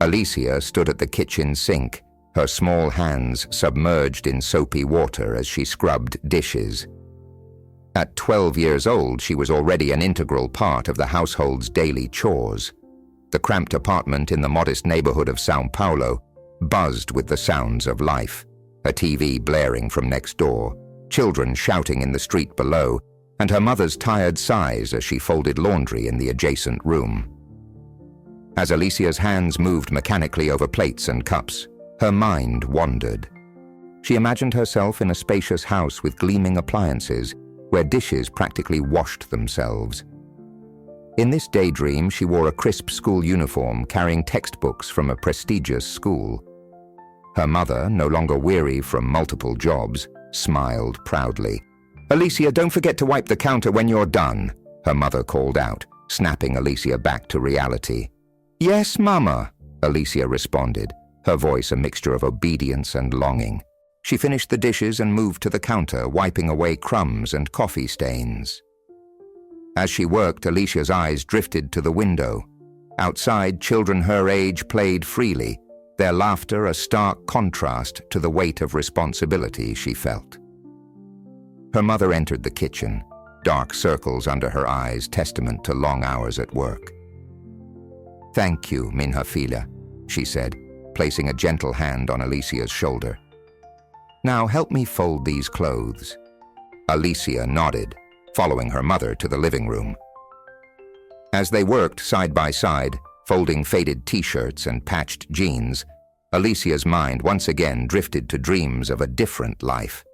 Alysia stood at the kitchen sink, her small hands submerged in soapy water as she scrubbed dishes. At 12 years old, she was already an integral part of the household's daily chores. The cramped apartment in the modest neighborhood of São Paulo buzzed with the sounds of life, a TV blaring from next door, children shouting in the street below, and her mother's tired sighs as she folded laundry in the adjacent room. As Alysia's hands moved mechanically over plates and cups, her mind wandered. She imagined herself in a spacious house with gleaming appliances, where dishes practically washed themselves. In this daydream, she wore a crisp school uniform, carrying textbooks from a prestigious school. Her mother, no longer weary from multiple jobs, smiled proudly. "Alysia, don't forget to wipe the counter when you're done," her mother called out, snapping Alysia back to reality. "Yes, Mama," Alysia responded, her voice a mixture of obedience and longing. She finished the dishes and moved to the counter, wiping away crumbs and coffee stains. As she worked, Alysia's eyes drifted to the window. Outside, children her age played freely, their laughter a stark contrast to the weight of responsibility she felt. Her mother entered the kitchen, dark circles under her eyes testament to long hours at work. "Thank you, minha filha," she said, placing a gentle hand on Alysia's shoulder. "Now help me fold these clothes." Alysia nodded, following her mother to the living room. As they worked side by side, folding faded t-shirts and patched jeans, Alysia's mind once again drifted to dreams of a different life.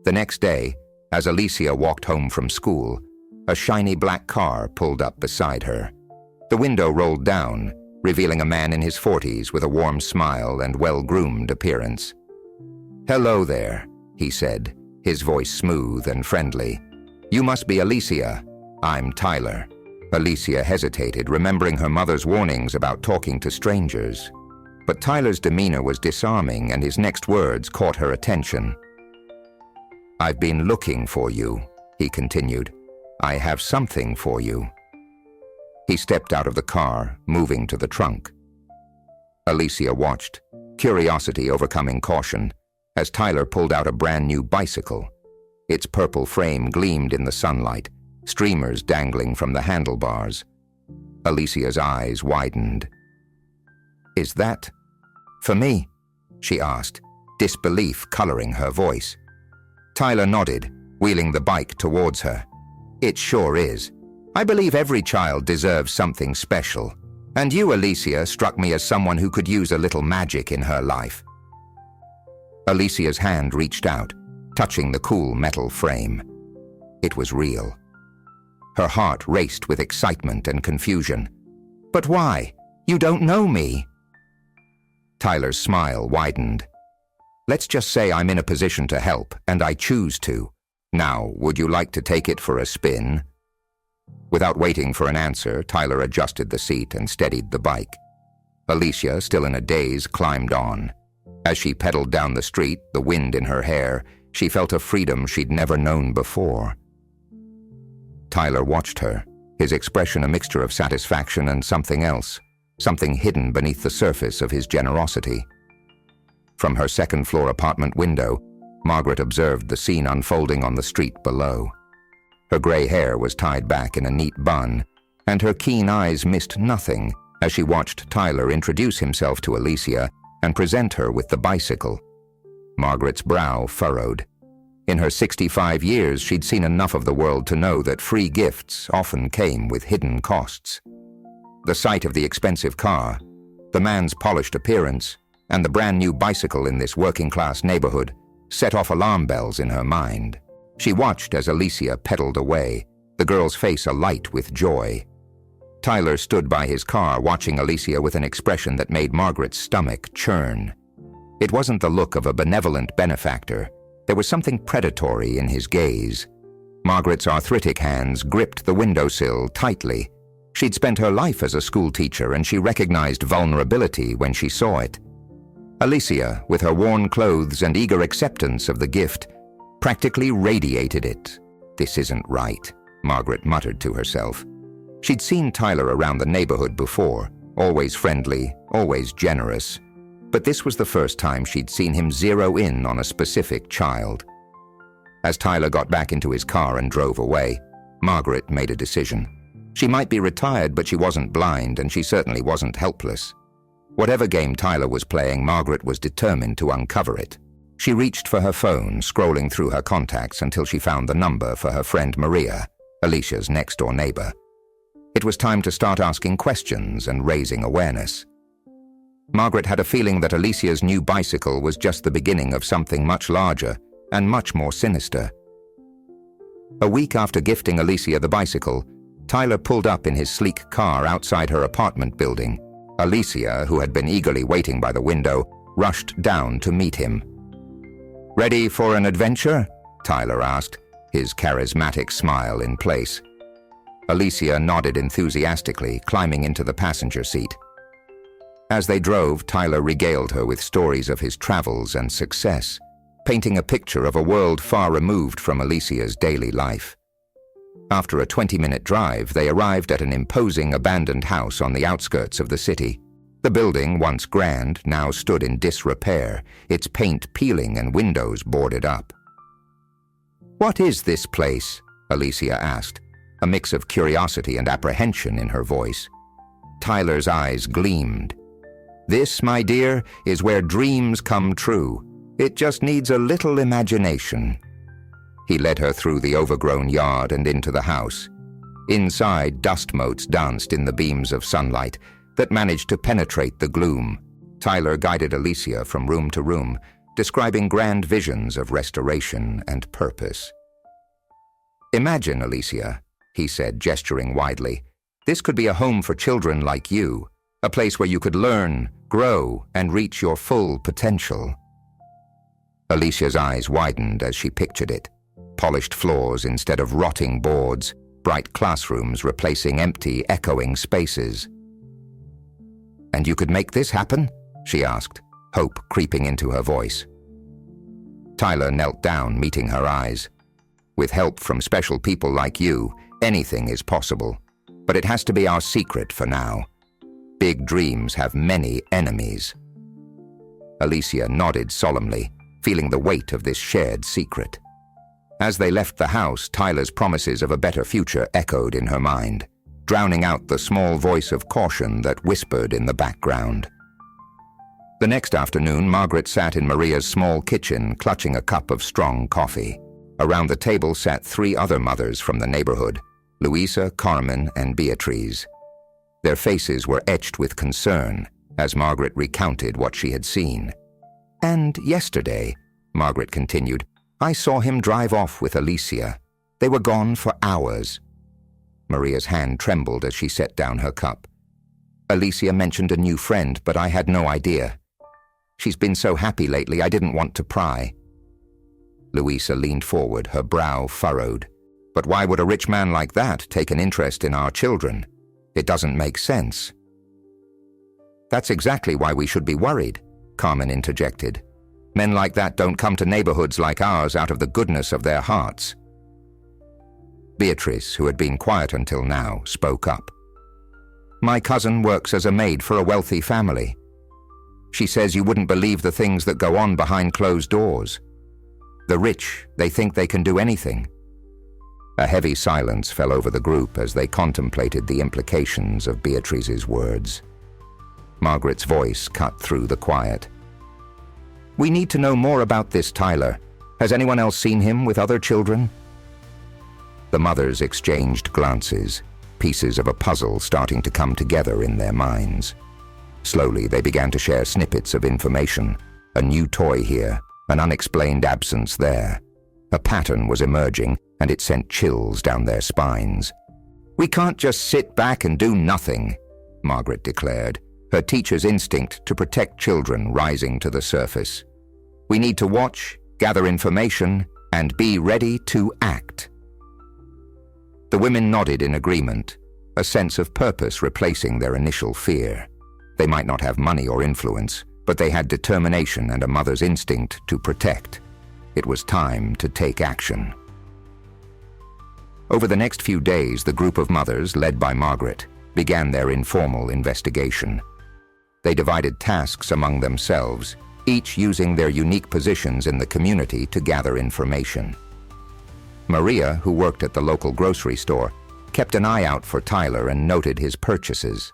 The next day, as Alysia walked home from school, a shiny black car pulled up beside her. The window rolled down, revealing a man in his 40s with a warm smile and well-groomed appearance. "Hello there," he said, his voice smooth and friendly. "You must be Alysia. I'm Tyler." Alysia hesitated, remembering her mother's warnings about talking to strangers. But Tyler's demeanor was disarming, and his next words caught her attention. "I've been looking for you," he continued. "I have something for you." He stepped out of the car, moving to the trunk. Alysia watched, curiosity overcoming caution, as Tyler pulled out a brand-new bicycle. Its purple frame gleamed in the sunlight, streamers dangling from the handlebars. Alysia's eyes widened. "Is that for me?" she asked, disbelief coloring her voice. Tyler nodded, wheeling the bike towards her. "It sure is. I believe every child deserves something special, and you, Alysia, struck me as someone who could use a little magic in her life." Alysia's hand reached out, touching the cool metal frame. It was real. Her heart raced with excitement and confusion. "But why? You don't know me." Tyler's smile widened. "Let's just say I'm in a position to help, and I choose to. Now, would you like to take it for a spin?" Without waiting for an answer, Tyler adjusted the seat and steadied the bike. Alysia, still in a daze, climbed on. As she pedaled down the street, the wind in her hair, she felt a freedom she'd never known before. Tyler watched her, his expression a mixture of satisfaction and something else, something hidden beneath the surface of his generosity. From her second-floor apartment window, Margaret observed the scene unfolding on the street below. Her gray hair was tied back in a neat bun, and her keen eyes missed nothing as she watched Tyler introduce himself to Alysia and present her with the bicycle. Margaret's brow furrowed. In her 65 years, she'd seen enough of the world to know that free gifts often came with hidden costs. The sight of the expensive car, the man's polished appearance, and the brand-new bicycle in this working-class neighborhood set off alarm bells in her mind. She watched as Alysia pedaled away, the girl's face alight with joy. Tyler stood by his car, watching Alysia with an expression that made Margaret's stomach churn. It wasn't the look of a benevolent benefactor. There was something predatory in his gaze. Margaret's arthritic hands gripped the windowsill tightly. She'd spent her life as a schoolteacher, and she recognized vulnerability when she saw it. Alysia, with her worn clothes and eager acceptance of the gift, practically radiated it. "This isn't right," Margaret muttered to herself. She'd seen Tyler around the neighborhood before, always friendly, always generous, but this was the first time she'd seen him zero in on a specific child. As Tyler got back into his car and drove away, Margaret made a decision. She might be retired, but she wasn't blind, and she certainly wasn't helpless. Whatever game Tyler was playing, Margaret was determined to uncover it. She reached for her phone, scrolling through her contacts until she found the number for her friend Maria, Alysia's next-door neighbor. It was time to start asking questions and raising awareness. Margaret had a feeling that Alysia's new bicycle was just the beginning of something much larger and much more sinister. A week after gifting Alysia the bicycle, Tyler pulled up in his sleek car outside her apartment building. Alysia, who had been eagerly waiting by the window, rushed down to meet him. "Ready for an adventure?" Tyler asked, his charismatic smile in place. Alysia nodded enthusiastically, climbing into the passenger seat. As they drove, Tyler regaled her with stories of his travels and success, painting a picture of a world far removed from Alysia's daily life. After a 20-minute drive, they arrived at an imposing abandoned house on the outskirts of the city. The building, once grand, now stood in disrepair, its paint peeling and windows boarded up. "What is this place?" Alysia asked, a mix of curiosity and apprehension in her voice. Tyler's eyes gleamed. "This, my dear, is where dreams come true. It just needs a little imagination." He led her through the overgrown yard and into the house. Inside, dust motes danced in the beams of sunlight that managed to penetrate the gloom. Tyler guided Alysia from room to room, describing grand visions of restoration and purpose. "Imagine, Alysia," he said, gesturing widely. "This could be a home for children like you, a place where you could learn, grow, and reach your full potential." Alysia's eyes widened as she pictured it. Polished floors instead of rotting boards, bright classrooms replacing empty, echoing spaces. "And you could make this happen?" she asked, hope creeping into her voice. Tyler knelt down, meeting her eyes. "With help from special people like you, anything is possible. But it has to be our secret for now. Big dreams have many enemies." Alysia nodded solemnly, feeling the weight of this shared secret. As they left the house, Tyler's promises of a better future echoed in her mind, drowning out the small voice of caution that whispered in the background. The next afternoon, Margaret sat in Maria's small kitchen, clutching a cup of strong coffee. Around the table sat 3 other mothers from the neighborhood, Louisa, Carmen, and Beatrice. Their faces were etched with concern as Margaret recounted what she had seen. "And yesterday," Margaret continued, "I saw him drive off with Alysia. They were gone for hours." Maria's hand trembled as she set down her cup. "Alysia mentioned a new friend, but I had no idea. She's been so happy lately, I didn't want to pry." Louisa leaned forward, her brow furrowed. "But why would a rich man like that take an interest in our children? It doesn't make sense." "That's exactly why we should be worried," Carmen interjected. "Men like that don't come to neighborhoods like ours out of the goodness of their hearts." Beatrice, who had been quiet until now, spoke up. "My cousin works as a maid for a wealthy family. She says you wouldn't believe the things that go on behind closed doors. The rich, they think they can do anything." A heavy silence fell over the group as they contemplated the implications of Beatrice's words. Margaret's voice cut through the quiet. "We need to know more about this Tyler. Has anyone else seen him with other children?" The mothers exchanged glances, pieces of a puzzle starting to come together in their minds. Slowly, they began to share snippets of information. A new toy here, an unexplained absence there. A pattern was emerging, and it sent chills down their spines. "We can't just sit back and do nothing," Margaret declared, her teacher's instinct to protect children rising to the surface. "We need to watch, gather information, and be ready to act." The women nodded in agreement, a sense of purpose replacing their initial fear. They might not have money or influence, but they had determination and a mother's instinct to protect. It was time to take action. Over the next few days, the group of mothers, led by Margaret, began their informal investigation. They divided tasks among themselves, each using their unique positions in the community to gather information. Maria, who worked at the local grocery store, kept an eye out for Tyler and noted his purchases.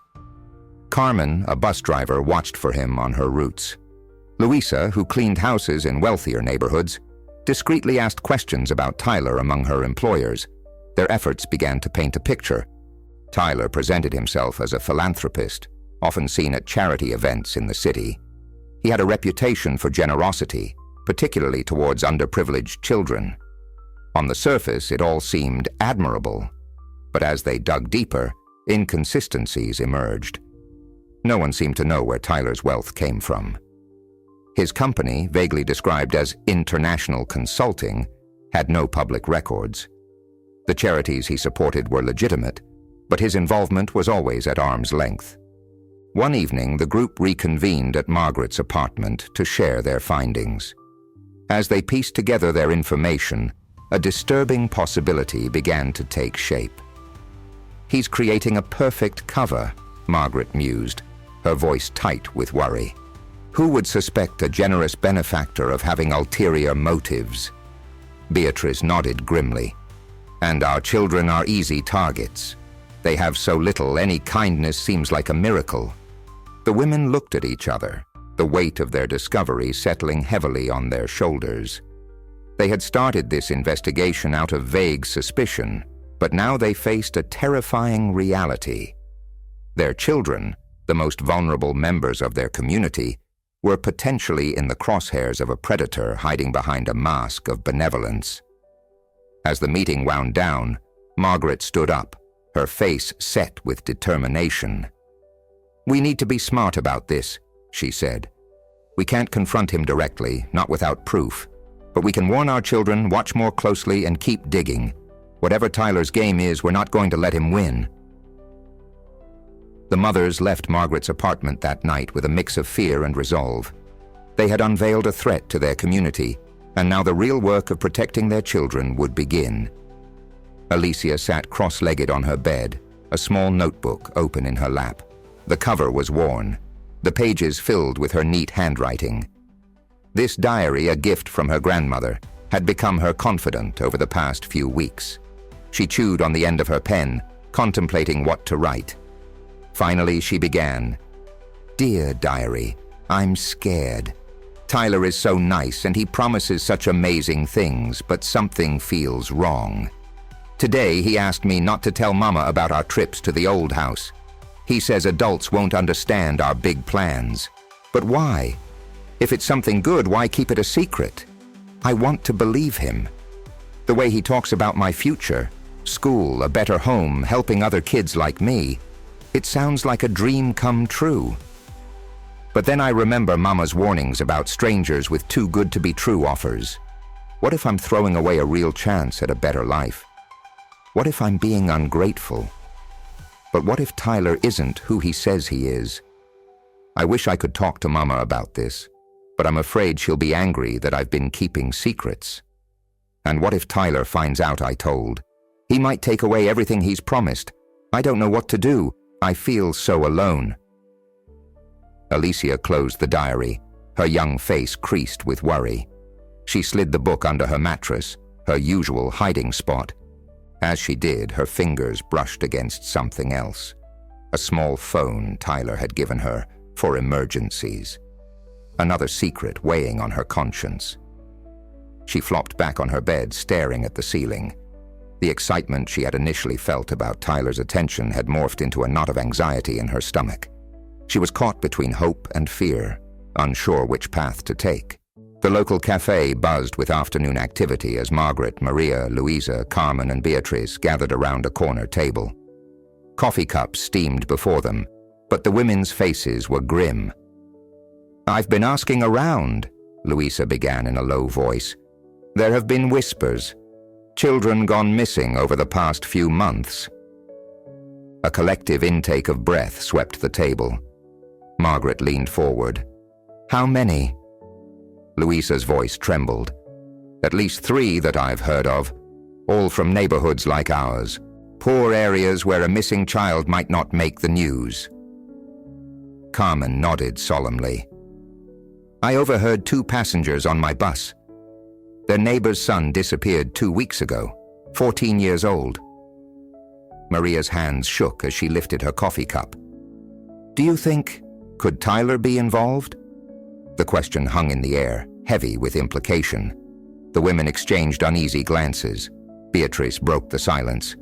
Carmen, a bus driver, watched for him on her routes. Louisa, who cleaned houses in wealthier neighborhoods, discreetly asked questions about Tyler among her employers. Their efforts began to paint a picture. Tyler presented himself as a philanthropist, often seen at charity events in the city. He had a reputation for generosity, particularly towards underprivileged children. On the surface, it all seemed admirable, but as they dug deeper, inconsistencies emerged. No one seemed to know where Tyler's wealth came from. His company, vaguely described as International Consulting, had no public records. The charities he supported were legitimate, but his involvement was always at arm's length. One evening, the group reconvened at Margaret's apartment to share their findings. As they pieced together their information, a disturbing possibility began to take shape. "He's creating a perfect cover," Margaret mused, her voice tight with worry. "Who would suspect a generous benefactor of having ulterior motives?" Beatrice nodded grimly. "And our children are easy targets. They have so little, any kindness seems like a miracle." The women looked at each other, the weight of their discovery settling heavily on their shoulders. They had started this investigation out of vague suspicion, but now they faced a terrifying reality. Their children, the most vulnerable members of their community, were potentially in the crosshairs of a predator hiding behind a mask of benevolence. As the meeting wound down, Margaret stood up, her face set with determination. "We need to be smart about this," she said. "We can't confront him directly, not without proof, but we can warn our children, watch more closely, and keep digging. Whatever Tyler's game is, we're not going to let him win." The mothers left Margaret's apartment that night with a mix of fear and resolve. They had unveiled a threat to their community, and now the real work of protecting their children would begin. Alysia sat cross-legged on her bed, a small notebook open in her lap. The cover was worn, the pages filled with her neat handwriting. This diary, a gift from her grandmother, had become her confidant over the past few weeks. She chewed on the end of her pen, contemplating what to write. Finally, she began. "Dear diary, I'm scared. Tyler is so nice and he promises such amazing things, but something feels wrong. Today, he asked me not to tell Mama about our trips to the old house. He says adults won't understand our big plans. But why? If it's something good, why keep it a secret? I want to believe him. The way he talks about my future, school, a better home, helping other kids like me, it sounds like a dream come true. But then I remember Mama's warnings about strangers with too good to be true offers. What if I'm throwing away a real chance at a better life? What if I'm being ungrateful? But what if Tyler isn't who he says he is? I wish I could talk to Mama about this, but I'm afraid she'll be angry that I've been keeping secrets. And what if Tyler finds out I told? He might take away everything he's promised. I don't know what to do. I feel so alone." Alysia closed the diary, her young face creased with worry. She slid the book under her mattress, her usual hiding spot. As she did, her fingers brushed against something else. A small phone Tyler had given her for emergencies. Another secret weighing on her conscience. She flopped back on her bed, staring at the ceiling. The excitement she had initially felt about Tyler's attention had morphed into a knot of anxiety in her stomach. She was caught between hope and fear, unsure which path to take. The local cafe buzzed with afternoon activity as Margaret, Maria, Louisa, Carmen, and Beatrice gathered around a corner table. Coffee cups steamed before them, but the women's faces were grim. "I've been asking around," Louisa began in a low voice. "There have been whispers. Children gone missing over the past few months." A collective intake of breath swept the table. Margaret leaned forward. "How many?" Louisa's voice trembled. "At least 3 that I've heard of, all from neighborhoods like ours. Poor areas where a missing child might not make the news. Carmen nodded solemnly. I overheard 2 passengers on my bus. Their neighbor's son disappeared 2 weeks ago, 14 years old. Maria's hands shook as she lifted her coffee cup. Do you think, could Tyler be involved? The question hung in the air, heavy with implication. The women exchanged uneasy glances. Beatrice broke the silence.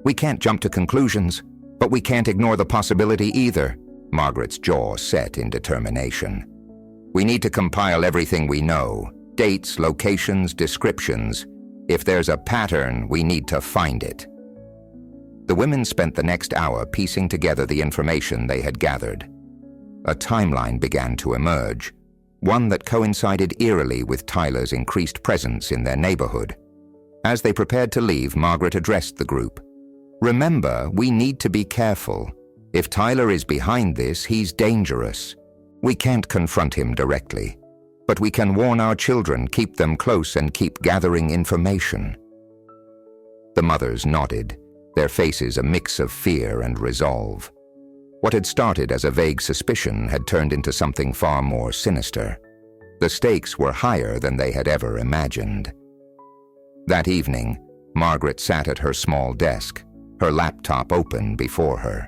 We can't jump to conclusions, but we can't ignore the possibility either. Margaret's jaw set in determination. We need to compile everything we know. Dates, locations, descriptions. If there's a pattern, we need to find it. The women spent the next hour piecing together the information they had gathered. A timeline began to emerge, one that coincided eerily with Tyler's increased presence in their neighborhood. As they prepared to leave, Margaret addressed the group. Remember, we need to be careful. If Tyler is behind this, he's dangerous. We can't confront him directly, but we can warn our children, keep them close, and keep gathering information. The mothers nodded, their faces a mix of fear and resolve. What had started as a vague suspicion had turned into something far more sinister. The stakes were higher than they had ever imagined. That evening, Margaret sat at her small desk, her laptop open before her.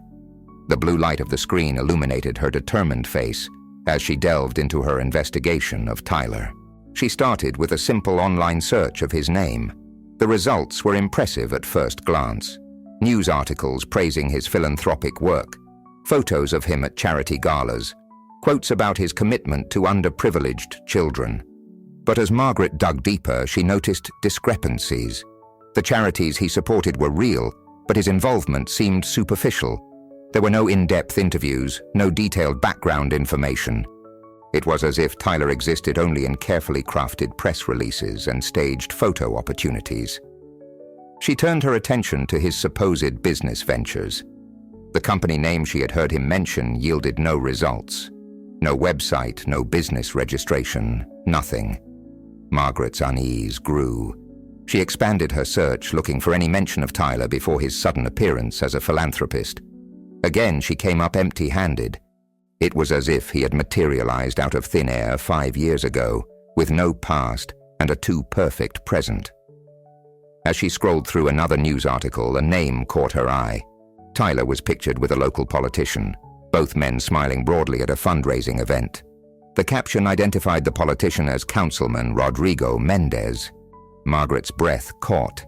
The blue light of the screen illuminated her determined face as she delved into her investigation of Tyler. She started with a simple online search of his name. The results were impressive at first glance. News articles praising his philanthropic work, photos of him at charity galas, quotes about his commitment to underprivileged children. But as Margaret dug deeper, she noticed discrepancies. The charities he supported were real, but his involvement seemed superficial. There were no in-depth interviews, no detailed background information. It was as if Tyler existed only in carefully crafted press releases and staged photo opportunities. She turned her attention to his supposed business ventures. The company name she had heard him mention yielded no results. No website, no business registration, nothing. Margaret's unease grew. She expanded her search, looking for any mention of Tyler before his sudden appearance as a philanthropist. Again, she came up empty-handed. It was as if he had materialized out of thin air 5 years ago, with no past and a too perfect present. As she scrolled through another news article, a name caught her eye. Tyler was pictured with a local politician, both men smiling broadly at a fundraising event. The caption identified the politician as Councilman Rodrigo Mendez. Margaret's breath caught.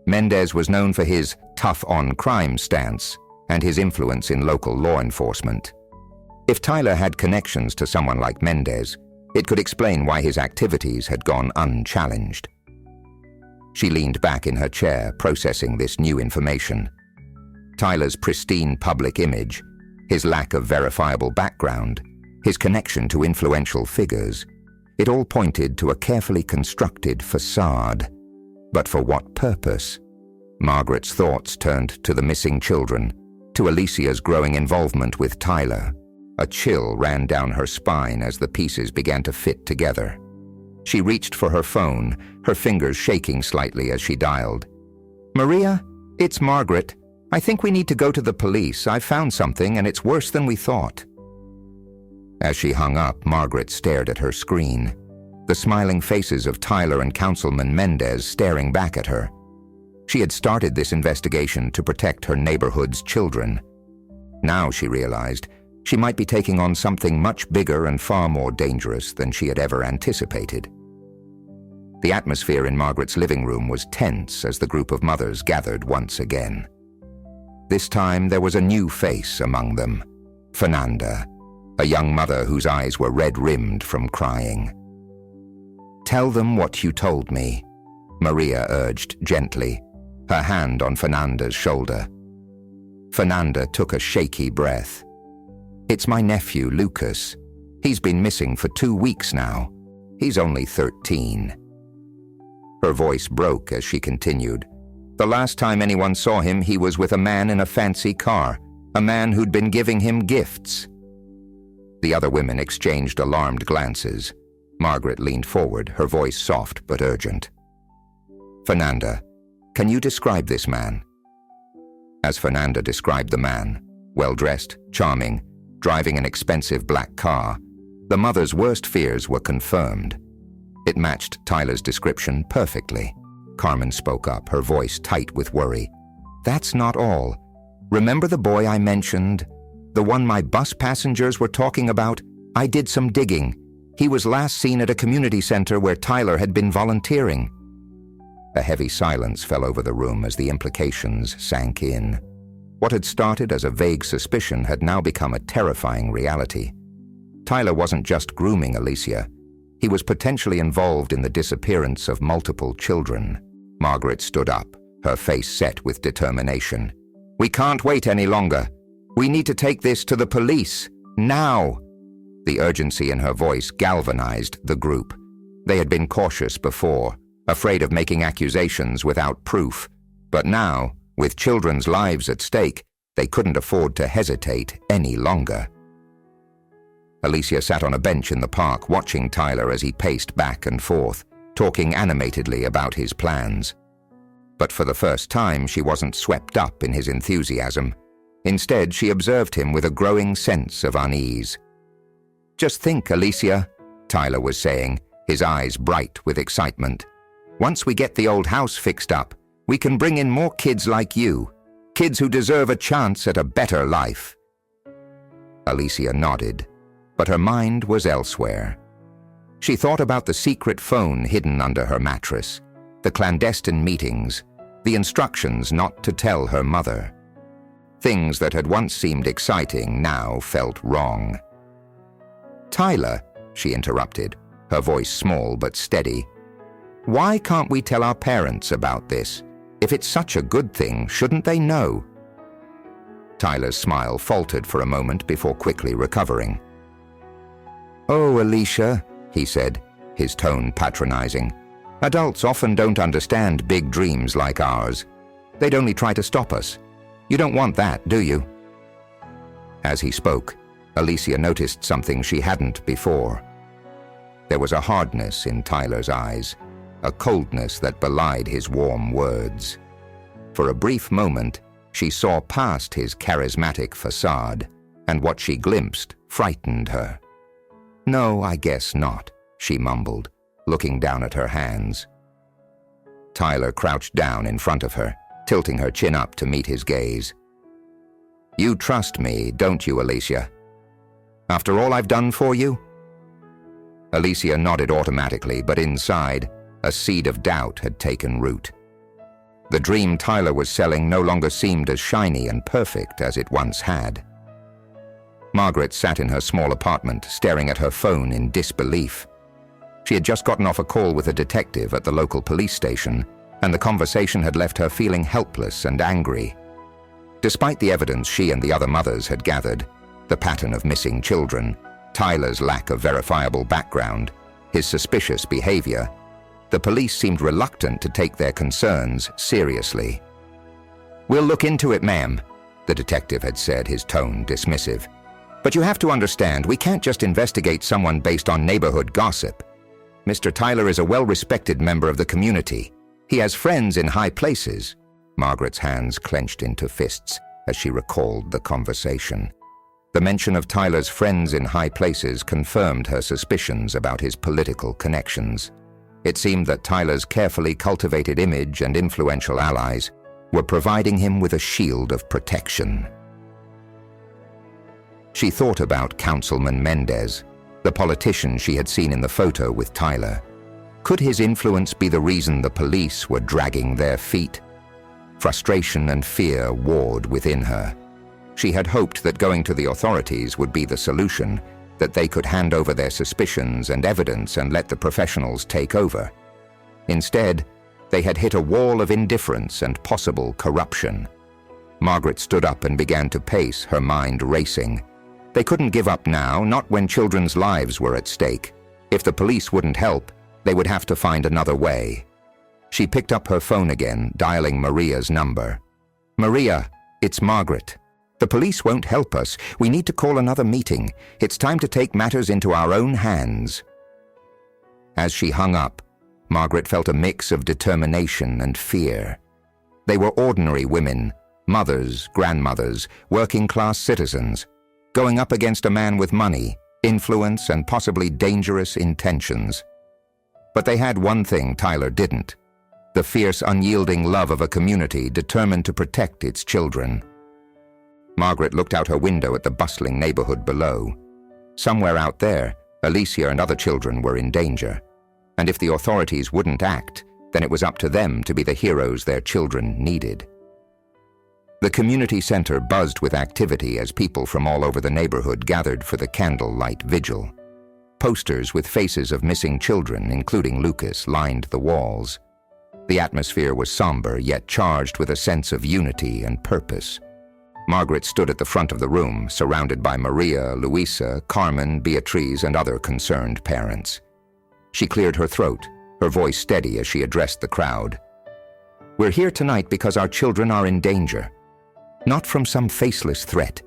Mendez was known for his tough-on-crime stance and his influence in local law enforcement. If Tyler had connections to someone like Mendez, it could explain why his activities had gone unchallenged. She leaned back in her chair, processing this new information. Tyler's pristine public image, his lack of verifiable background, his connection to influential figures, it all pointed to a carefully constructed facade. But for what purpose? Margaret's thoughts turned to the missing children, to Alysia's growing involvement with Tyler. A chill ran down her spine as the pieces began to fit together. She reached for her phone, her fingers shaking slightly as she dialed. "Maria, it's Margaret. I think we need to go to the police. I've found something and it's worse than we thought." As she hung up, Margaret stared at her screen, the smiling faces of Tyler and Councilman Mendez staring back at her. She had started this investigation to protect her neighborhood's children. Now, she realized, she might be taking on something much bigger and far more dangerous than she had ever anticipated. The atmosphere in Margaret's living room was tense as the group of mothers gathered once again. This time there was a new face among them, Fernanda, a young mother whose eyes were red-rimmed from crying. "Tell them what you told me," Maria urged gently, her hand on Fernanda's shoulder. Fernanda took a shaky breath. "It's my nephew, Lucas. He's been missing for 2 weeks now. He's only 13. Her voice broke as she continued. "The last time anyone saw him, he was with a man in a fancy car, a man who'd been giving him gifts." The other women exchanged alarmed glances. Margaret leaned forward, her voice soft but urgent. "Fernanda, can you describe this man?" as Fernanda described the man, well-dressed, charming, driving an expensive black car. The mother's worst fears were confirmed. It matched Tyler's description perfectly. Carmen spoke up, her voice tight with worry. "That's not all. Remember the boy I mentioned? The one my bus passengers were talking about? I did some digging. He was last seen at a community center where Tyler had been volunteering." A heavy silence fell over the room as the implications sank in. What had started as a vague suspicion had now become a terrifying reality. Tyler wasn't just grooming Alysia. He was potentially involved in the disappearance of multiple children. Margaret stood up, her face set with determination. "We can't wait any longer. We need to take this to the police. Now!" The urgency in her voice galvanized the group. They had been cautious before, afraid of making accusations without proof. But now, with children's lives at stake, they couldn't afford to hesitate any longer. Alysia sat on a bench in the park watching Tyler as he paced back and forth, talking animatedly about his plans. But for the first time, she wasn't swept up in his enthusiasm. Instead, she observed him with a growing sense of unease. "Just think, Alysia," Tyler was saying, his eyes bright with excitement. "Once we get the old house fixed up, we can bring in more kids like you, kids who deserve a chance at a better life." Alysia nodded, but her mind was elsewhere. She thought about the secret phone hidden under her mattress, the clandestine meetings, the instructions not to tell her mother. Things that had once seemed exciting now felt wrong. "Tyler," she interrupted, her voice small but steady, "why can't we tell our parents about this? If it's such a good thing, shouldn't they know?" Tyler's smile faltered for a moment before quickly recovering. "Oh, Alysia," he said, his tone patronizing. "Adults often don't understand big dreams like ours. They'd only try to stop us. You don't want that, do you?" As he spoke, Alysia noticed something she hadn't before. There was a hardness in Tyler's eyes, a coldness that belied his warm words. For a brief moment, she saw past his charismatic facade, and what she glimpsed frightened her. "No, I guess not," she mumbled, looking down at her hands. Tyler crouched down in front of her, tilting her chin up to meet his gaze. "You trust me, don't you, Alysia? After all I've done for you?" Alysia nodded automatically, but inside, a seed of doubt had taken root. The dream Tyler was selling no longer seemed as shiny and perfect as it once had. Margaret sat in her small apartment, staring at her phone in disbelief. She had just gotten off a call with a detective at the local police station, and the conversation had left her feeling helpless and angry. Despite the evidence she and the other mothers had gathered, the pattern of missing children, Tyler's lack of verifiable background, his suspicious behavior, the police seemed reluctant to take their concerns seriously. "We'll look into it, ma'am," the detective had said, his tone dismissive. "But you have to understand, we can't just investigate someone based on neighborhood gossip. Mr. Tyler is a well-respected member of the community. He has friends in high places." Margaret's hands clenched into fists as she recalled the conversation. The mention of Tyler's friends in high places confirmed her suspicions about his political connections. It seemed that Tyler's carefully cultivated image and influential allies were providing him with a shield of protection. She thought about Councilman Mendez, the politician she had seen in the photo with Tyler. Could his influence be the reason the police were dragging their feet? Frustration and fear warred within her. She had hoped that going to the authorities would be the solution, that they could hand over their suspicions and evidence and let the professionals take over. Instead, they had hit a wall of indifference and possible corruption. Margaret stood up and began to pace, her mind racing. They couldn't give up now, not when children's lives were at stake. If the police wouldn't help, they would have to find another way. She picked up her phone again, dialing Maria's number. "Maria, it's Margaret. The police won't help us. We need to call another meeting. It's time to take matters into our own hands." As she hung up, Margaret felt a mix of determination and fear. They were ordinary women, Mothers, grandmothers, working-class citizens, going up against a man with money, influence, and possibly dangerous intentions. But they had one thing Tyler didn't: the fierce, unyielding love of a community determined to protect its children. Margaret looked out her window at the bustling neighborhood below. Somewhere out there, Alysia and other children were in danger, and if the authorities wouldn't act, then it was up to them to be the heroes their children needed. The community center buzzed with activity as people from all over the neighborhood gathered for the candlelight vigil. Posters with faces of missing children, including Lucas, lined the walls. The atmosphere was somber, yet charged with a sense of unity and purpose. Margaret stood at the front of the room, surrounded by Maria, Luisa, Carmen, Beatriz, and other concerned parents. She cleared her throat, her voice steady as she addressed the crowd. "We're here tonight because our children are in danger. Not from some faceless threat,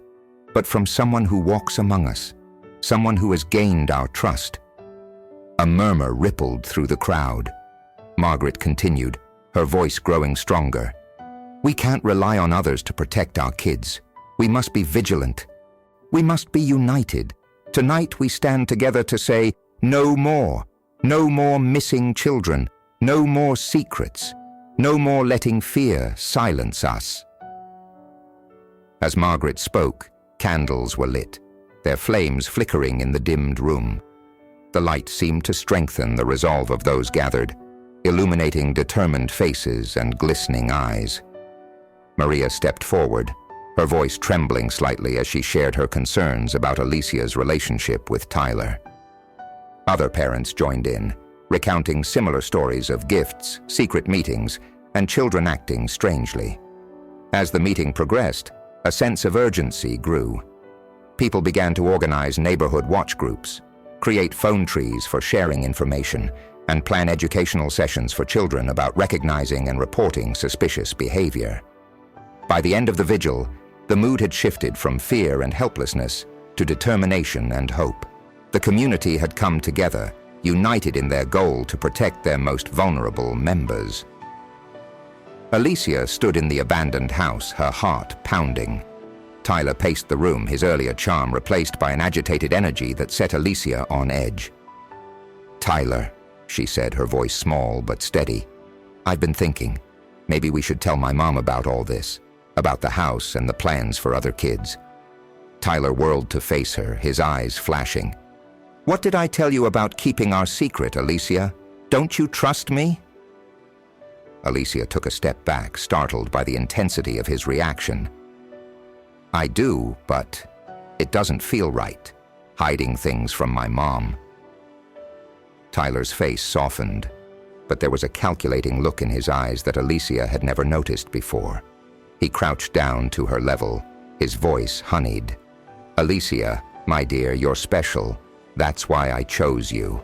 but from someone who walks among us, someone who has gained our trust." A murmur rippled through the crowd. Margaret continued, her voice growing stronger. "We can't rely on others to protect our kids. We must be vigilant. We must be united. Tonight we stand together to say, no more. No more missing children. No more secrets. No more letting fear silence us." As Margaret spoke, candles were lit, their flames flickering in the dimmed room. The light seemed to strengthen the resolve of those gathered, illuminating determined faces and glistening eyes. Maria stepped forward, her voice trembling slightly as she shared her concerns about Alysia's relationship with Tyler. Other parents joined in, recounting similar stories of gifts, secret meetings, and children acting strangely. As the meeting progressed, a sense of urgency grew. People began to organize neighborhood watch groups, create phone trees for sharing information, and plan educational sessions for children about recognizing and reporting suspicious behavior. By the end of the vigil, the mood had shifted from fear and helplessness to determination and hope. The community had come together, united in their goal to protect their most vulnerable members. Alysia stood in the abandoned house, her heart pounding. Tyler paced the room, his earlier charm replaced by an agitated energy that set Alysia on edge. "Tyler," she said, her voice small but steady, "I've been thinking. Maybe we should tell my mom about all this, about the house and the plans for other kids." Tyler whirled to face her, his eyes flashing. "What did I tell you about keeping our secret, Alysia? Don't you trust me?" Alysia took a step back, startled by the intensity of his reaction. "I do, but it doesn't feel right, hiding things from my mom." Tyler's face softened, but there was a calculating look in his eyes that Alysia had never noticed before. He crouched down to her level, his voice honeyed. "Alysia, my dear, you're special. That's why I chose you.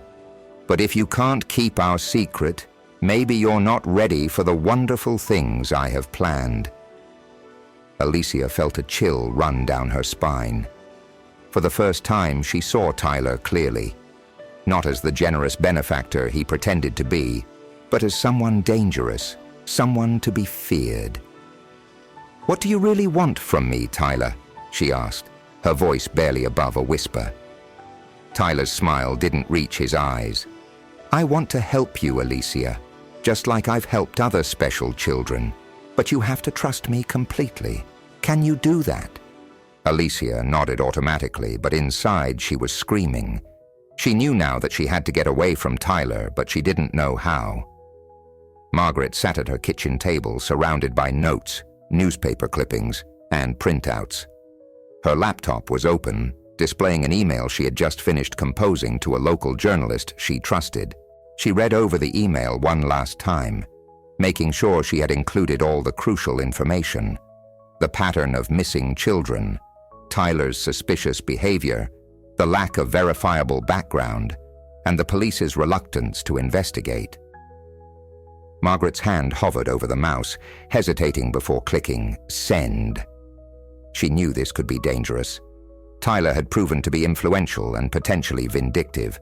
But if you can't keep our secret, maybe you're not ready for the wonderful things I have planned." Alysia felt a chill run down her spine. For the first time, she saw Tyler clearly, not as the generous benefactor he pretended to be, but as someone dangerous, someone to be feared. "What do you really want from me, Tyler?" she asked, her voice barely above a whisper. Tyler's smile didn't reach his eyes. "I want to help you, Alysia, just like I've helped other special children. But you have to trust me completely. Can you do that?" Alysia nodded automatically, but inside she was screaming. She knew now that she had to get away from Tyler, but she didn't know how. Margaret sat at her kitchen table, surrounded by notes, newspaper clippings, and printouts. Her laptop was open, displaying an email she had just finished composing to a local journalist she trusted. She read over the email one last time, making sure she had included all the crucial information. The pattern of missing children, Tyler's suspicious behavior, the lack of verifiable background, and the police's reluctance to investigate. Margaret's hand hovered over the mouse, hesitating before clicking send. She knew this could be dangerous. Tyler had proven to be influential and potentially vindictive,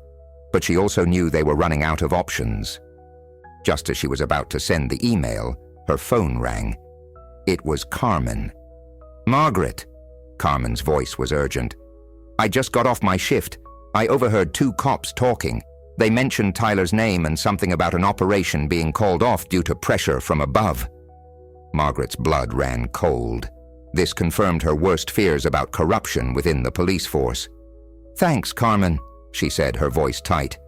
but she also knew they were running out of options. Just as she was about to send the email, her phone rang. It was Carmen. "Margaret!" Carmen's voice was urgent. "I just got off my shift. I overheard 2 cops talking. They mentioned Tyler's name and something about an operation being called off due to pressure from above." Margaret's blood ran cold. This confirmed her worst fears about corruption within the police force. "Thanks, Carmen," she said, her voice tight.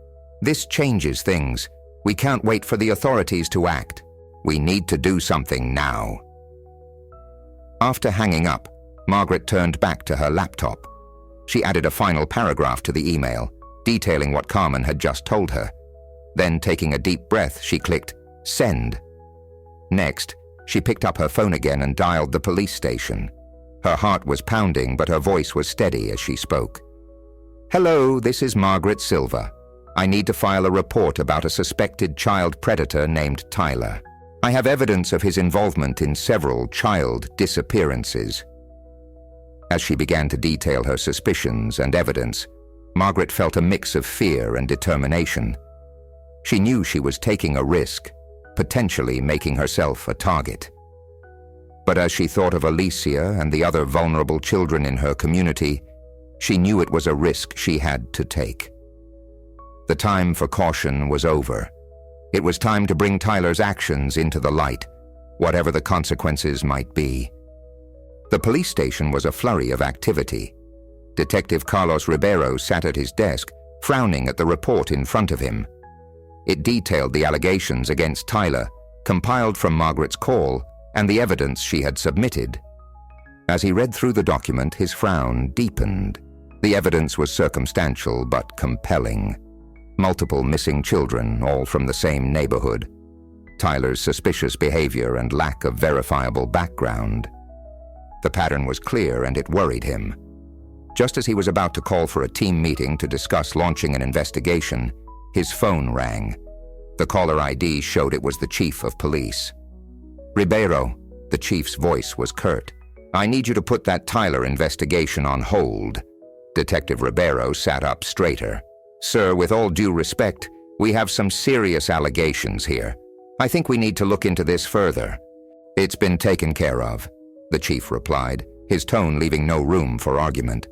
"This changes things. We can't wait for the authorities to act. We need to do something now." After hanging up, Margaret turned back to her laptop. She added a final paragraph to the email, detailing what Carmen had just told her. Then, taking a deep breath, she clicked send. Next, she picked up her phone again and dialed the police station. Her heart was pounding, but her voice was steady as she spoke. "Hello, this is Margaret Silva. I need to file a report about a suspected child predator named Tyler. I have evidence of his involvement in several child disappearances." As she began to detail her suspicions and evidence, Margaret felt a mix of fear and determination. She knew she was taking a risk, potentially making herself a target. But as she thought of Alysia and the other vulnerable children in her community, she knew it was a risk she had to take. The time for caution was over. It was time to bring Tyler's actions into the light, whatever the consequences might be. The police station was a flurry of activity. Detective Carlos Ribeiro sat at his desk, frowning at the report in front of him. It detailed the allegations against Tyler, compiled from Margaret's call, and the evidence she had submitted. As he read through the document, his frown deepened. The evidence was circumstantial but compelling. Multiple missing children, all from the same neighborhood. Tyler's suspicious behavior and lack of verifiable background. The pattern was clear and it worried him. Just as he was about to call for a team meeting to discuss launching an investigation, his phone rang. The caller ID showed it was the chief of police. "Ribeiro," the chief's voice was curt. "I need you to put that Tyler investigation on hold." Detective Ribeiro sat up straighter. "Sir, with all due respect, we have some serious allegations here. I think we need to look into this further." "It's been taken care of," the chief replied, his tone leaving no room for argument.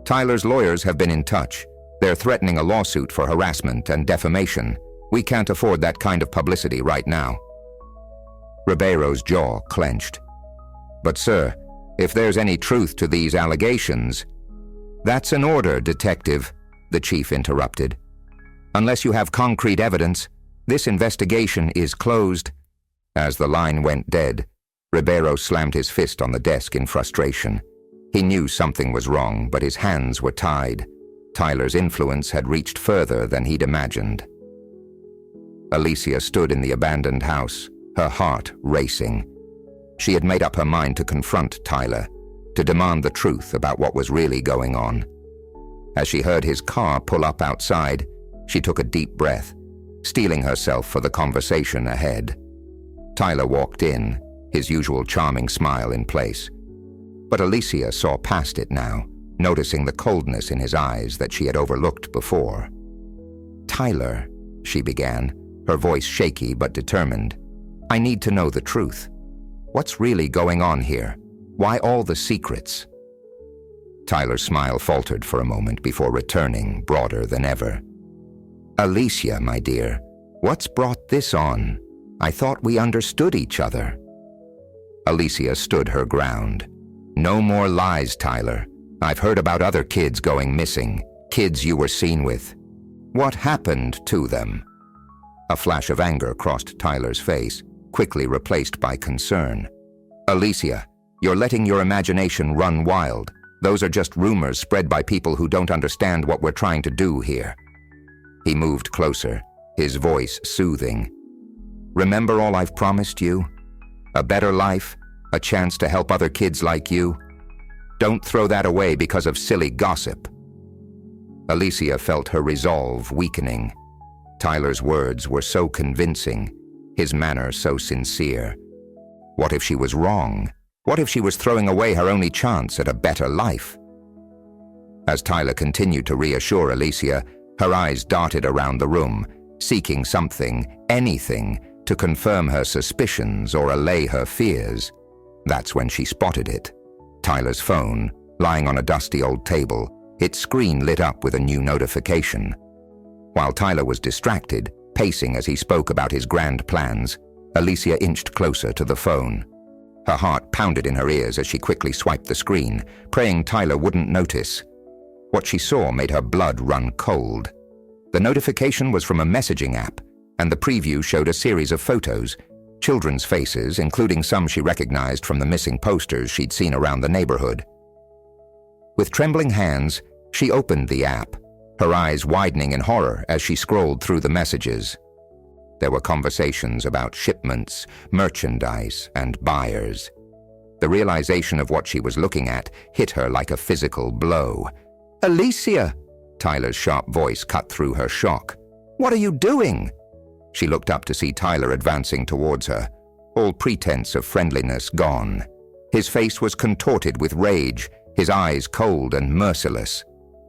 "Tyler's lawyers have been in touch. They're threatening a lawsuit for harassment and defamation. We can't afford that kind of publicity right now." Ribeiro's jaw clenched. "But sir, if there's any truth to these allegations—" "That's an order, detective," the chief interrupted. "Unless you have concrete evidence, this investigation is closed." As the line went dead, Ribeiro slammed his fist on the desk in frustration. He knew something was wrong, but his hands were tied. Tyler's influence had reached further than he'd imagined. Alysia stood in the abandoned house, her heart racing. She had made up her mind to confront Tyler, to demand the truth about what was really going on. As she heard his car pull up outside, she took a deep breath, steeling herself for the conversation ahead. Tyler walked in, his usual charming smile in place. But Alysia saw past it now, noticing the coldness in his eyes that she had overlooked before. "Tyler," she began, her voice shaky but determined, "I need to know the truth. What's really going on here? Why all the secrets?" Tyler's smile faltered for a moment before returning, broader than ever. "Alysia, my dear, what's brought this on? I thought we understood each other." Alysia stood her ground. "No more lies, Tyler. I've heard about other kids going missing, kids you were seen with. What happened to them?" A flash of anger crossed Tyler's face, quickly replaced by concern. "Alysia, you're letting your imagination run wild. Those are just rumors spread by people who don't understand what we're trying to do here." He moved closer, his voice soothing. "Remember all I've promised you? A better life, a chance to help other kids like you? Don't throw that away because of silly gossip." Alysia felt her resolve weakening. Tyler's words were so convincing, his manner so sincere. What if she was wrong? What if she was throwing away her only chance at a better life? As Tyler continued to reassure Alysia, her eyes darted around the room, seeking something, anything, to confirm her suspicions or allay her fears. That's when she spotted it. Tyler's phone, lying on a dusty old table, its screen lit up with a new notification. While Tyler was distracted, pacing as he spoke about his grand plans, Alysia inched closer to the phone. Her heart pounded in her ears as she quickly swiped the screen, praying Tyler wouldn't notice. What she saw made her blood run cold. The notification was from a messaging app, and the preview showed a series of photos, children's faces, including some she recognized from the missing posters she'd seen around the neighborhood. With trembling hands, she opened the app, her eyes widening in horror as she scrolled through the messages. There were conversations about shipments, merchandise, and buyers. The realization of what she was looking at hit her like a physical blow. "Alysia!" Tyler's sharp voice cut through her shock. "What are you doing?" She looked up to see Tyler advancing towards her, all pretense of friendliness gone. His face was contorted with rage, his eyes cold and merciless.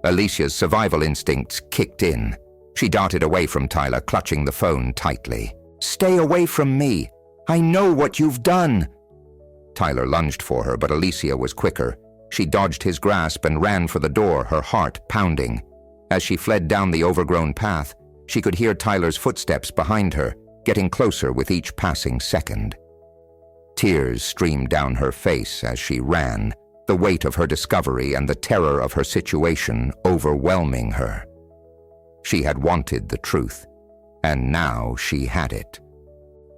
Alysia's survival instincts kicked in. She darted away from Tyler, clutching the phone tightly. "Stay away from me! I know what you've done!" Tyler lunged for her, but Alysia was quicker. She dodged his grasp and ran for the door, her heart pounding. As she fled down the overgrown path, she could hear Tyler's footsteps behind her, getting closer with each passing second. Tears streamed down her face as she ran, the weight of her discovery and the terror of her situation overwhelming her. She had wanted the truth, and now she had it.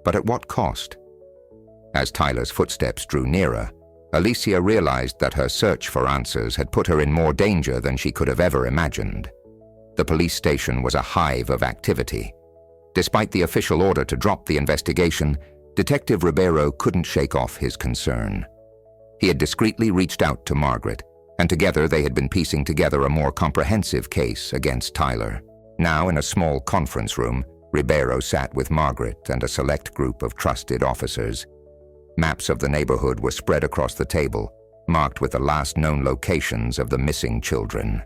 But at what cost? As Tyler's footsteps drew nearer, Alysia realized that her search for answers had put her in more danger than she could have ever imagined. The police station was a hive of activity. Despite the official order to drop the investigation, Detective Ribeiro couldn't shake off his concern. He had discreetly reached out to Margaret, and together they had been piecing together a more comprehensive case against Tyler. Now, in a small conference room, Ribeiro sat with Margaret and a select group of trusted officers. Maps of the neighborhood were spread across the table, marked with the last known locations of the missing children.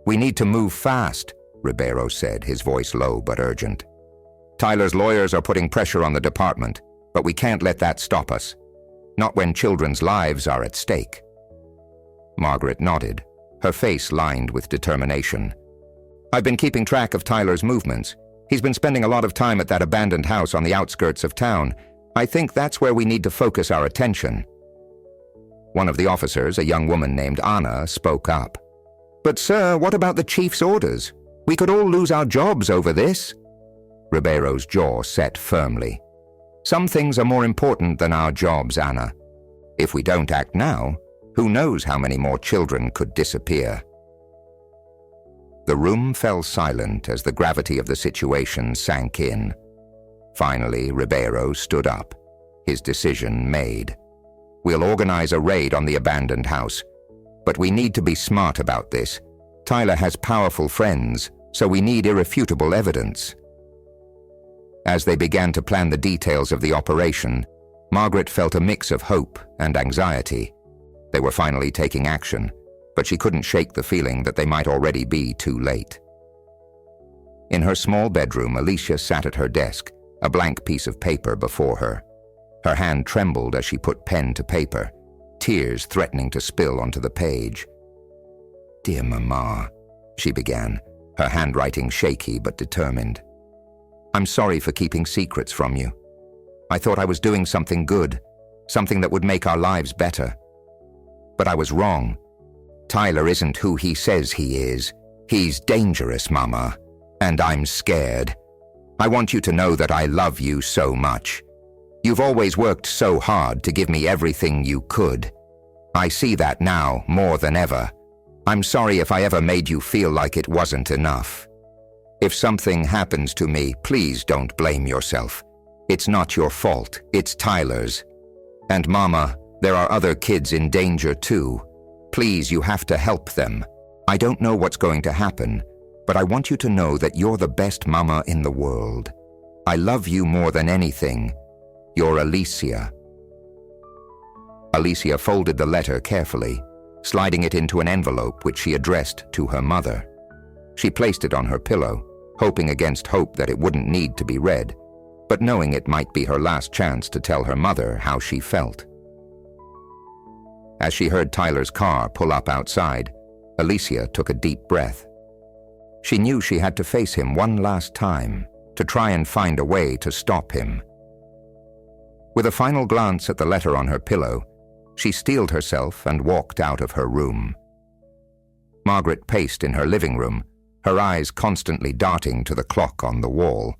"We need to move fast," Ribeiro said, his voice low but urgent. "Tyler's lawyers are putting pressure on the department, but we can't let that stop us. Not when children's lives are at stake." Margaret nodded, her face lined with determination. "I've been keeping track of Tyler's movements. He's been spending a lot of time at that abandoned house on the outskirts of town. I think that's where we need to focus our attention." One of the officers, a young woman named Anna, spoke up. "But sir, what about the chief's orders? We could all lose our jobs over this." Ribeiro's jaw set firmly. "Some things are more important than our jobs, Anna. If we don't act now, who knows how many more children could disappear." The room fell silent as the gravity of the situation sank in. Finally, Ribeiro stood up, his decision made. "We'll organize a raid on the abandoned house. But we need to be smart about this. Tyler has powerful friends, so we need irrefutable evidence." As they began to plan the details of the operation, Margaret felt a mix of hope and anxiety. They were finally taking action, but she couldn't shake the feeling that they might already be too late. In her small bedroom, Alysia sat at her desk, a blank piece of paper before her. Her hand trembled as she put pen to paper, tears threatening to spill onto the page. "Dear Mama," she began, her handwriting shaky but determined. "I'm sorry for keeping secrets from you. I thought I was doing something good, something that would make our lives better. But I was wrong. Tyler isn't who he says he is. He's dangerous, Mama, and I'm scared. I want you to know that I love you so much. You've always worked so hard to give me everything you could. I see that now more than ever. I'm sorry if I ever made you feel like it wasn't enough. If something happens to me, please don't blame yourself. It's not your fault, it's Tyler's. And Mama, there are other kids in danger too. Please, you have to help them. I don't know what's going to happen, but I want you to know that you're the best Mama in the world. I love you more than anything. You're Alysia." Alysia folded the letter carefully, sliding it into an envelope which she addressed to her mother. She placed it on her pillow, hoping against hope that it wouldn't need to be read. but knowing it might be her last chance to tell her mother how she felt. As she heard Tyler's car pull up outside, Alysia took a deep breath. She knew she had to face him one last time, to try and find a way to stop him. With a final glance at the letter on her pillow, she steeled herself and walked out of her room. Margaret paced in her living room, her eyes constantly darting to the clock on the wall.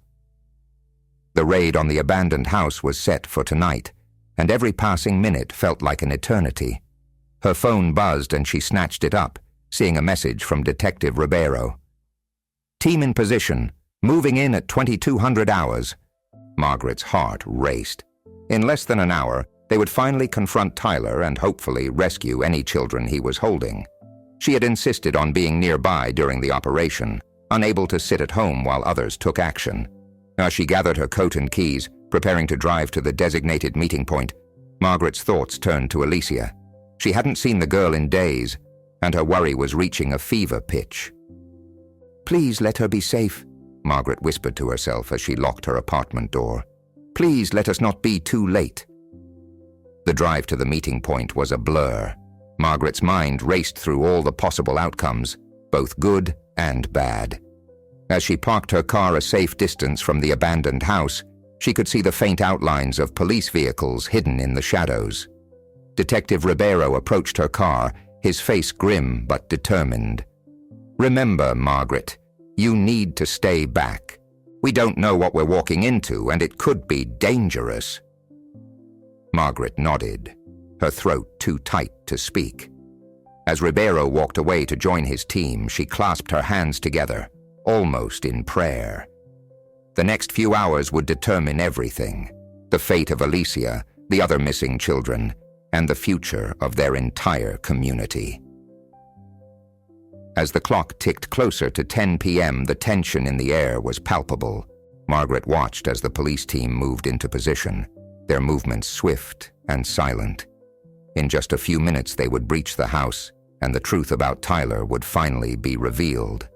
The raid on the abandoned house was set for tonight, and every passing minute felt like an eternity. Her phone buzzed and she snatched it up, seeing a message from Detective Ribeiro. "Team in position, moving in at 2200 hours. Margaret's heart raced. In less than an hour, they would finally confront Tyler and hopefully rescue any children he was holding. She had insisted on being nearby during the operation, unable to sit at home while others took action. As she gathered her coat and keys, preparing to drive to the designated meeting point, Margaret's thoughts turned to Alysia. She hadn't seen the girl in days, and her worry was reaching a fever pitch. "Please let her be safe," Margaret whispered to herself as she locked her apartment door. "Please let us not be too late." The drive to the meeting point was a blur. Margaret's mind raced through all the possible outcomes, both good and bad. As she parked her car a safe distance from the abandoned house, she could see the faint outlines of police vehicles hidden in the shadows. Detective Ribeiro approached her car, his face grim but determined. "Remember, Margaret, you need to stay back. We don't know what we're walking into, and it could be dangerous." Margaret nodded, her throat too tight to speak. As Ribeiro walked away to join his team, she clasped her hands together, almost in prayer. The next few hours would determine everything: the fate of Alysia, the other missing children, and the future of their entire community. As the clock ticked closer to 10 p.m., the tension in the air was palpable. Margaret watched as the police team moved into position, their movements swift and silent. In just a few minutes they would breach the house, and the truth about Tyler would finally be revealed.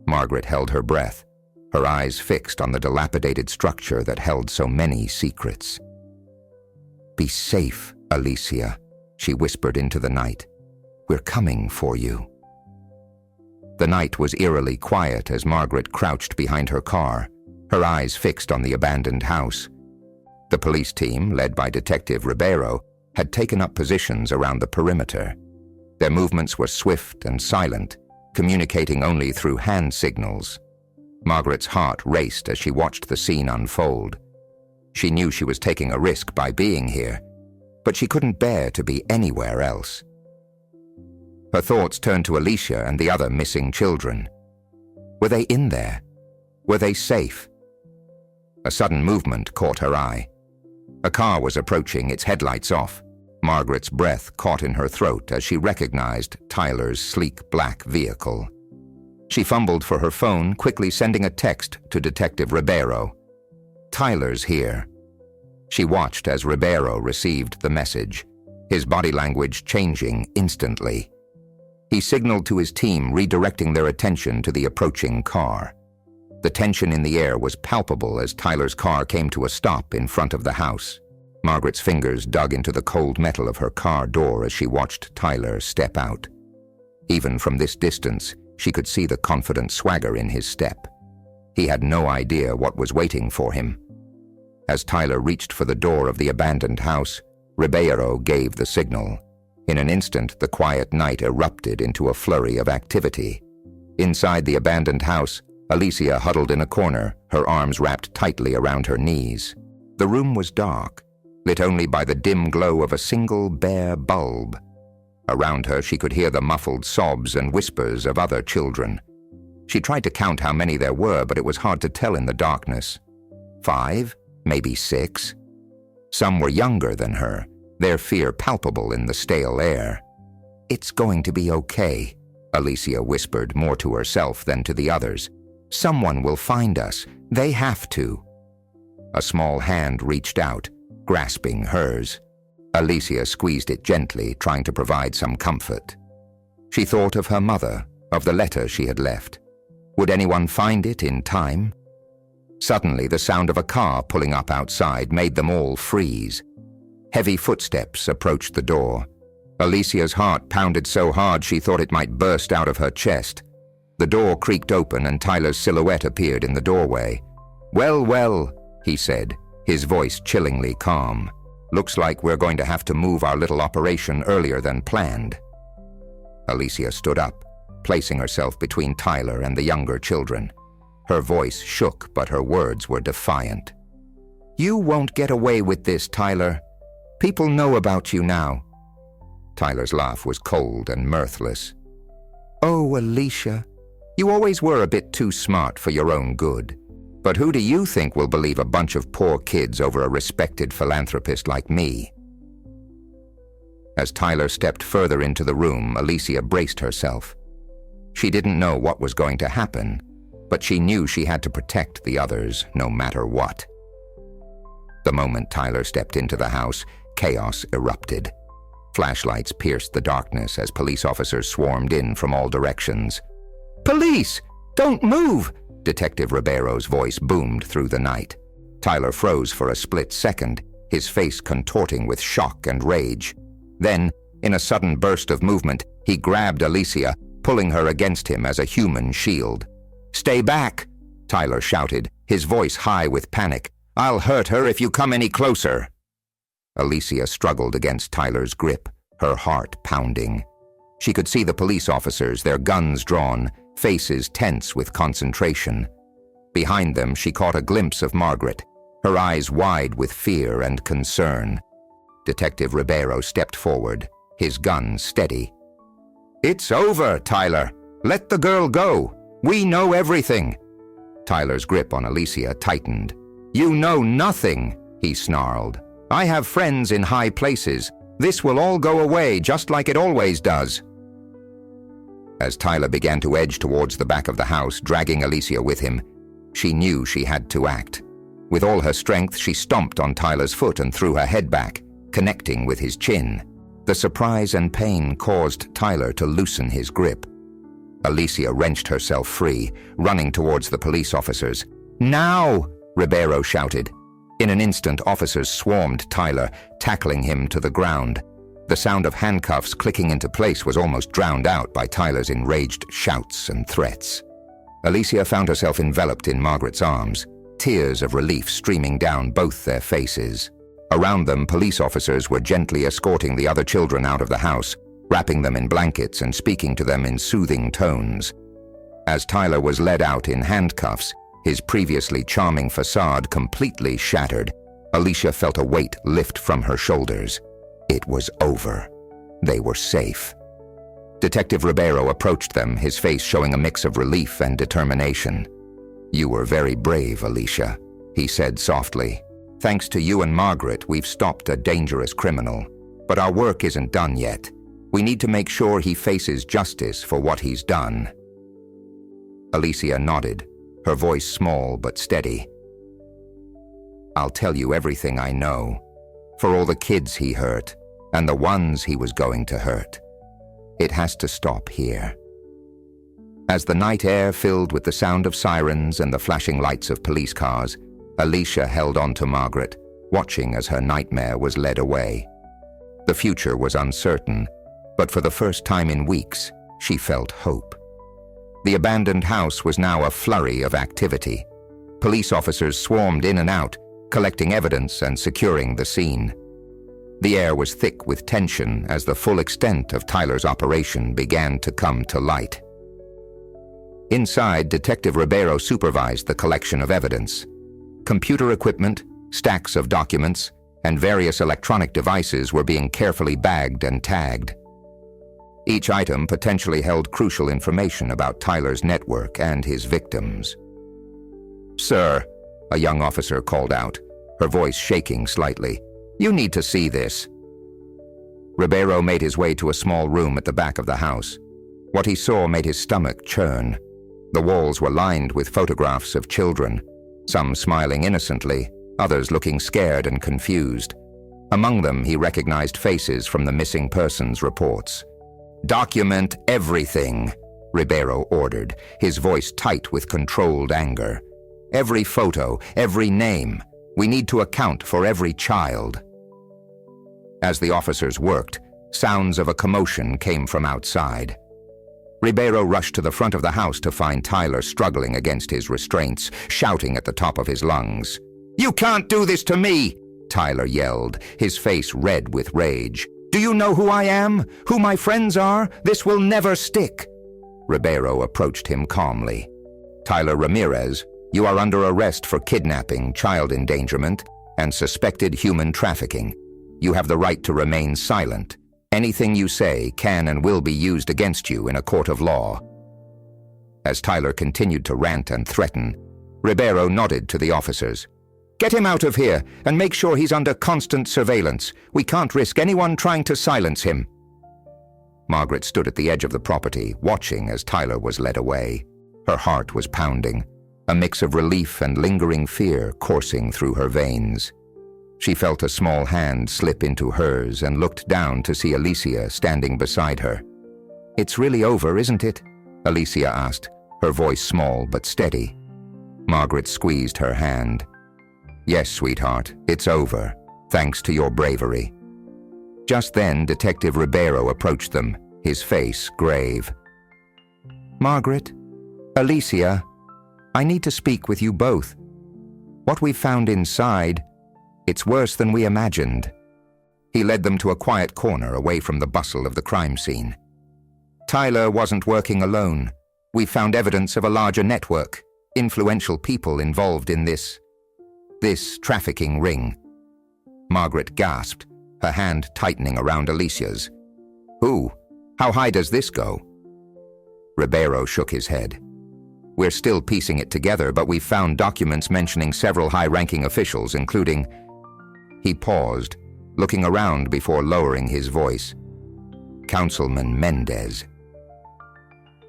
Margaret held her breath, her eyes fixed on the dilapidated structure that held so many secrets. "Be safe, Alysia," she whispered into the night. "We're coming for you." The night was eerily quiet as Margaret crouched behind her car, her eyes fixed on the abandoned house. The police team, led by Detective Ribeiro, had taken up positions around the perimeter. Their movements were swift and silent, communicating only through hand signals. Margaret's heart raced as she watched the scene unfold. She knew she was taking a risk by being here, but she couldn't bear to be anywhere else. Her thoughts turned to Alysia and the other missing children. Were they in there? Were they safe? A sudden movement caught her eye. A car was approaching, its headlights off. Margaret's breath caught in her throat as she recognized Tyler's sleek black vehicle. She fumbled for her phone, quickly sending a text to Detective Ribeiro. "Tyler's here." She watched as Ribeiro received the message, his body language changing instantly. He signaled to his team, redirecting their attention to the approaching car. The tension in the air was palpable as Tyler's car came to a stop in front of the house. Margaret's fingers dug into the cold metal of her car door as she watched Tyler step out. Even from this distance, she could see the confident swagger in his step. He had no idea what was waiting for him. As Tyler reached for the door of the abandoned house, Ribeiro gave the signal. In an instant, the quiet night erupted into a flurry of activity. Inside the abandoned house, Alysia huddled in a corner, her arms wrapped tightly around her knees. The room was dark, lit only by the dim glow of a single bare bulb. Around her, she could hear the muffled sobs and whispers of other children. She tried to count how many there were, but it was hard to tell in the darkness. 5, maybe 6. Some were younger than her, their fear palpable in the stale air. "It's going to be okay," Alysia whispered, more to herself than to the others. "Someone will find us. They have to." A small hand reached out, grasping hers. Alysia squeezed it gently, trying to provide some comfort. She thought of her mother, of the letter she had left. Would anyone find it in time? Suddenly, the sound of a car pulling up outside made them all freeze. Heavy footsteps approached the door. Alysia's heart pounded so hard she thought it might burst out of her chest. The door creaked open and Tyler's silhouette appeared in the doorway. "Well, well," he said, his voice chillingly calm. "Looks like we're going to have to move our little operation earlier than planned." Alysia stood up, placing herself between Tyler and the younger children. Her voice shook, but her words were defiant. "You won't get away with this, Tyler. People know about you now." Tyler's laugh was cold and mirthless. "Oh, Alysia, you always were a bit too smart for your own good. But who do you think will believe a bunch of poor kids over a respected philanthropist like me?" As Tyler stepped further into the room, Alysia braced herself. She didn't know what was going to happen, but she knew she had to protect the others no matter what. The moment Tyler stepped into the house, chaos erupted. Flashlights pierced the darkness as police officers swarmed in from all directions. "Police! Don't move!" Detective Ribeiro's voice boomed through the night. Tyler froze for a split second, his face contorting with shock and rage. Then, in a sudden burst of movement, he grabbed Alysia, pulling her against him as a human shield. "Stay back!" Tyler shouted, his voice high with panic. "I'll hurt her if you come any closer!" Alysia struggled against Tyler's grip, her heart pounding. She could see the police officers, their guns drawn, faces tense with concentration. Behind them, she caught a glimpse of Margaret, her eyes wide with fear and concern. Detective Ribeiro stepped forward, his gun steady. "It's over, Tyler. Let the girl go. We know everything." Tyler's grip on Alysia tightened. "You know nothing," he snarled. "I have friends in high places. This will all go away just like it always does." As Tyler began to edge towards the back of the house, dragging Alysia with him, she knew she had to act. With all her strength, she stomped on Tyler's foot and threw her head back, connecting with his chin. The surprise and pain caused Tyler to loosen his grip. Alysia wrenched herself free, running towards the police officers. "Now!" Ribeiro shouted. In an instant, officers swarmed Tyler, tackling him to the ground. The sound of handcuffs clicking into place was almost drowned out by Tyler's enraged shouts and threats. Alysia found herself enveloped in Margaret's arms, tears of relief streaming down both their faces. Around them, police officers were gently escorting the other children out of the house, wrapping them in blankets and speaking to them in soothing tones. As Tyler was led out in handcuffs, his previously charming facade completely shattered, Alysia felt a weight lift from her shoulders. It was over. They were safe. Detective Ribeiro approached them, his face showing a mix of relief and determination. "You were very brave, Alysia," he said softly. "Thanks to you and Margaret, we've stopped a dangerous criminal. But our work isn't done yet. We need to make sure he faces justice for what he's done." Alysia nodded, her voice small but steady. "I'll tell you everything I know. For all the kids he hurt, and the ones he was going to hurt. It has to stop here." As the night air filled with the sound of sirens and the flashing lights of police cars, Alysia held on to Margaret, watching as her nightmare was led away. The future was uncertain, but for the first time in weeks, she felt hope. The abandoned house was now a flurry of activity. Police officers swarmed in and out, collecting evidence and securing the scene. The air was thick with tension as the full extent of Tyler's operation began to come to light. Inside, Detective Ribeiro supervised the collection of evidence. Computer equipment, stacks of documents, and various electronic devices were being carefully bagged and tagged. Each item potentially held crucial information about Tyler's network and his victims. "Sir," a young officer called out, her voice shaking slightly, "you need to see this." Ribeiro made his way to a small room at the back of the house. What he saw made his stomach churn. The walls were lined with photographs of children, some smiling innocently, others looking scared and confused. Among them, he recognized faces from the missing persons reports. "Document everything," Ribeiro ordered, his voice tight with controlled anger. Every photo, every name. We need to account for every child." As the officers worked, sounds of a commotion came from outside. Ribeiro rushed to the front of the house to find Tyler struggling against his restraints, shouting at the top of his lungs. "You can't do this to me!" Tyler yelled, his face red with rage. "Do you know who I am? Who my friends are? This will never stick!" Ribeiro approached him calmly. "Tyler Ramirez, you are under arrest for kidnapping, child endangerment, and suspected human trafficking. You have the right to remain silent. Anything you say can and will be used against you in a court of law." As Tyler continued to rant and threaten, Ribeiro nodded to the officers. "Get him out of here and make sure he's under constant surveillance. We can't risk anyone trying to silence him." Margaret stood at the edge of the property, watching as Tyler was led away. Her heart was pounding, a mix of relief and lingering fear coursing through her veins. She felt a small hand slip into hers and looked down to see Alysia standing beside her. "It's really over, isn't it?" Alysia asked, her voice small but steady. Margaret squeezed her hand. "Yes, sweetheart, it's over, thanks to your bravery." Just then, Detective Ribeiro approached them, his face grave. "Margaret, Alysia, I need to speak with you both. What we found inside, it's worse than we imagined." He led them to a quiet corner away from the bustle of the crime scene. "Tyler wasn't working alone. We found evidence of a larger network, influential people involved in this trafficking ring." Margaret gasped, her hand tightening around Alysia's. "Who? How high does this go?" Ribeiro shook his head. "We're still piecing it together, but we've found documents mentioning several high-ranking officials, including..." He paused, looking around before lowering his voice. "Councilman Mendez."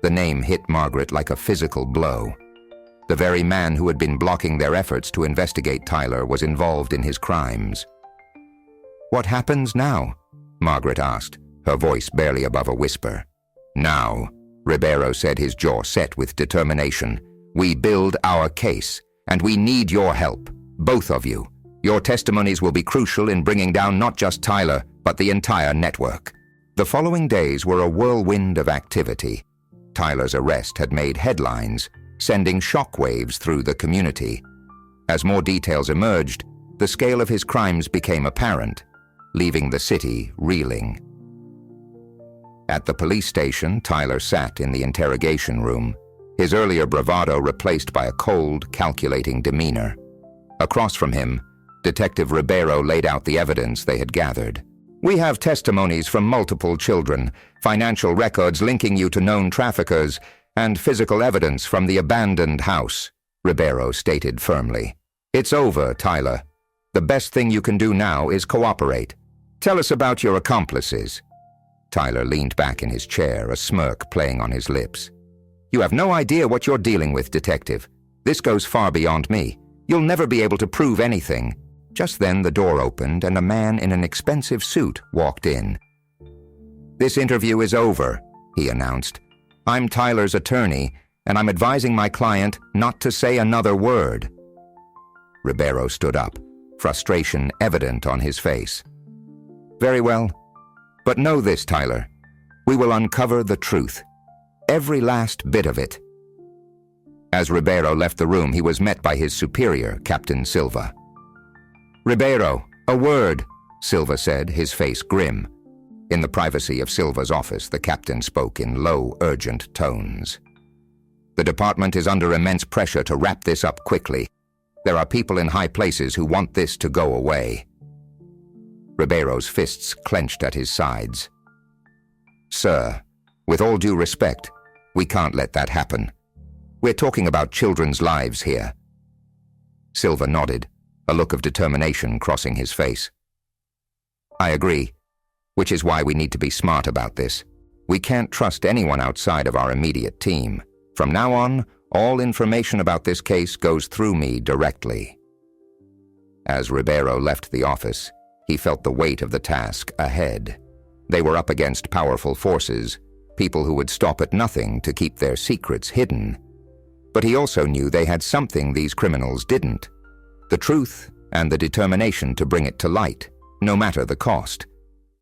The name hit Margaret like a physical blow. The very man who had been blocking their efforts to investigate Tyler was involved in his crimes. "What happens now?" Margaret asked, her voice barely above a whisper. "Now," Ribeiro said, his jaw set with determination, "we build our case, and we need your help, both of you. Your testimonies will be crucial in bringing down not just Tyler, but the entire network." The following days were a whirlwind of activity. Tyler's arrest had made headlines, sending shockwaves through the community. As more details emerged, the scale of his crimes became apparent, leaving the city reeling. At the police station, Tyler sat in the interrogation room, his earlier bravado replaced by a cold, calculating demeanor. Across from him, Detective Ribeiro laid out the evidence they had gathered. "We have testimonies from multiple children, financial records linking you to known traffickers, and physical evidence from the abandoned house," Ribeiro stated firmly. "It's over, Tyler. The best thing you can do now is cooperate. Tell us about your accomplices." Tyler leaned back in his chair, a smirk playing on his lips. "You have no idea what you're dealing with, Detective. This goes far beyond me. You'll never be able to prove anything." Just then the door opened and a man in an expensive suit walked in. "This interview is over," he announced. "I'm Tyler's attorney, and I'm advising my client not to say another word." Ribeiro stood up, frustration evident on his face. "Very well. But know this, Tyler. We will uncover the truth. Every last bit of it." As Ribeiro left the room, he was met by his superior, Captain Silva. "Ribeiro, a word," Silva said, his face grim. In the privacy of Silva's office, the captain spoke in low, urgent tones. "The department is under immense pressure to wrap this up quickly. There are people in high places who want this to go away." Ribeiro's fists clenched at his sides. "Sir, with all due respect, we can't let that happen. We're talking about children's lives here." Silva nodded, a look of determination crossing his face. "I agree, which is why we need to be smart about this. We can't trust anyone outside of our immediate team. From now on, all information about this case goes through me directly." As Ribeiro left the office, he felt the weight of the task ahead. They were up against powerful forces, people who would stop at nothing to keep their secrets hidden. But he also knew they had something these criminals didn't: the truth and the determination to bring it to light, no matter the cost.